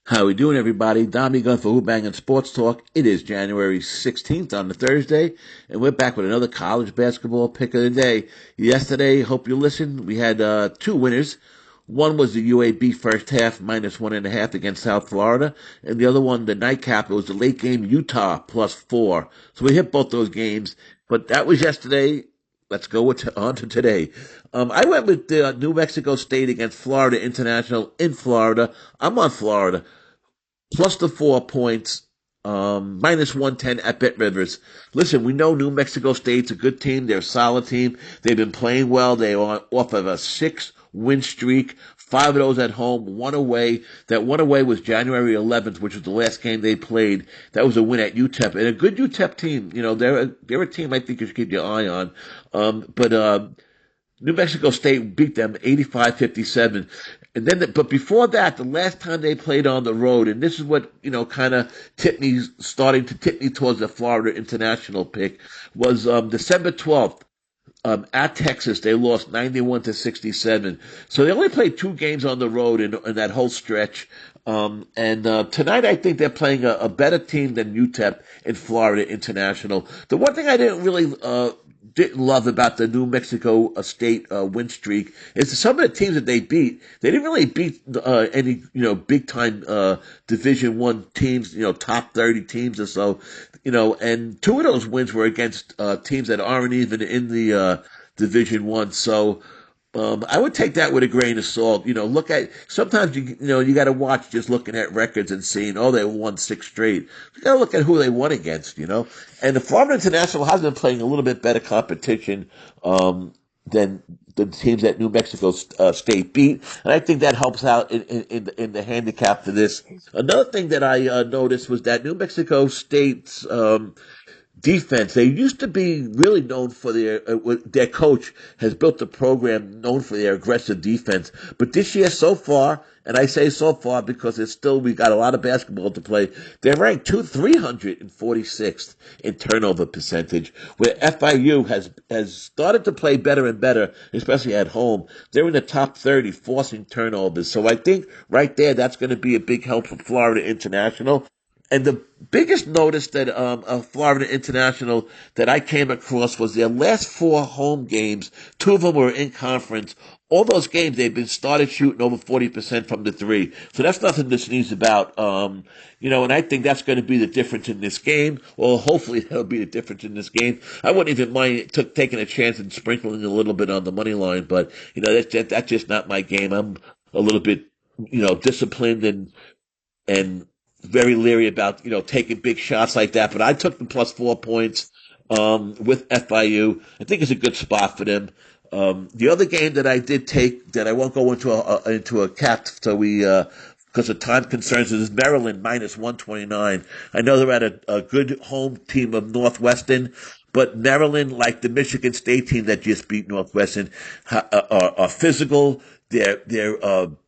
How we doing, everybody? Dommy Gun for Who-Bangin Sports Talk. It is January 16th on the Thursday, and we're back with another college basketball pick of the day. Yesterday, hope you listened, we had two winners. One was the UAB first half, -1.5 against South Florida, and the other one, the nightcap, it was the late game Utah +4. So we hit both those games, but that was yesterday. Let's go on to today. I went with New Mexico State against Florida International in Florida. I'm on Florida plus the 4 points, -110 at Bet Rivers. Listen, we know New Mexico State's a good team. They're a solid team. They've been playing well. They are off of a 6 win streak. Five of those at home, one away. That one away was January 11th, which was the last game they played. That was a win at UTEP, and a good UTEP team. You know, they're a team I think you should keep your eye on. But New Mexico State beat them 85-57. And then, but before that, the last time they played on the road, and this is what, kind of starting to tip me towards the Florida International pick, was December 12th. At Texas, they lost 91-67. So they only played two games on the road in that whole stretch. And tonight, I think they're playing a better team than UTEP in Florida International. The one thing I didn't love about the New Mexico State win streak is some of the teams that they beat. They didn't really beat any big time Division One teams, top 30 teams or so. And two of those wins were against teams that aren't even in the Division One. So I would take that with a grain of salt. Look at sometimes you got to watch just looking at records and seeing, oh, they won six straight. You got to look at who they won against. And the Florida International has been playing a little bit better competition than the teams that New Mexico State beat, and I think that helps out in the handicap for this. Another thing that I noticed was that New Mexico State's defense. They used to be really known for their coach has built a program known for their aggressive defense. But this year so far, and I say so far because we got a lot of basketball to play, they're ranked 346th in turnover percentage, where FIU has started to play better and better, especially at home. They're in the top 30 forcing turnovers. So I think right there that's going to be a big help for Florida International. And the biggest notice that of Florida International that I came across was their last four home games. Two of them were in conference. All those games they've been started shooting over 40% from the three. So that's nothing to sneeze about. And I think that's going to be the difference in this game. Well, hopefully that'll be the difference in this game. I wouldn't even mind taking a chance and sprinkling a little bit on the money line, but that's just not my game. I'm a little bit disciplined and very leery about taking big shots like that. But I took the plus 4 points with FIU. I think it's a good spot for them. The other game that I did take that I won't go into a cap, so we because of time concerns, is Maryland -129. I know they're at a good home team of Northwestern. But Maryland, like the Michigan State team that just beat Northwestern, are physical. They're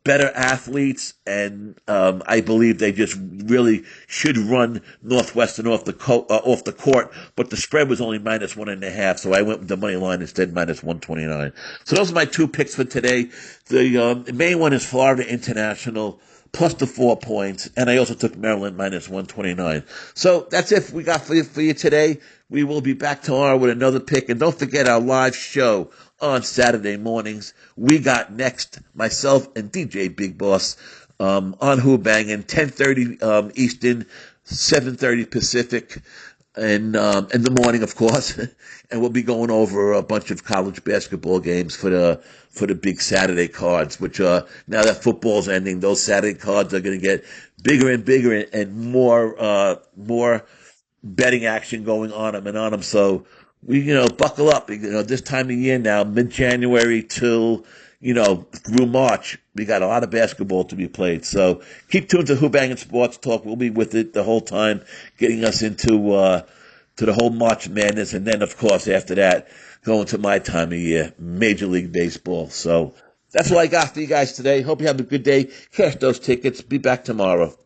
better athletes, and I believe they just really should run Northwestern off the court. But the spread was only -1.5, so I went with the money line instead, -129. So those are my two picks for today. The main one is Florida International plus the 4 points, and I also took Maryland -129. So that's it we got for you today. We will be back tomorrow with another pick, and don't forget our live show on Saturday mornings. We got next myself and DJ Big Boss on Who-Bangin, 10:30 Eastern, 7:30 Pacific, and in the morning, of course. And we'll be going over a bunch of college basketball games for the big Saturday cards, which now that football's ending, those Saturday cards are going to get bigger and bigger and more betting action going on them and on them. So we, buckle up. This time of year now, mid-January till, through March, we got a lot of basketball to be played. So keep tuned to Who-Bangin Sports Talk. We'll be with it the whole time, getting us into to the whole March Madness. And then, of course, after that, going to my time of year, Major League Baseball. So that's all I got for you guys today. Hope you have a good day. Cash those tickets. Be back tomorrow.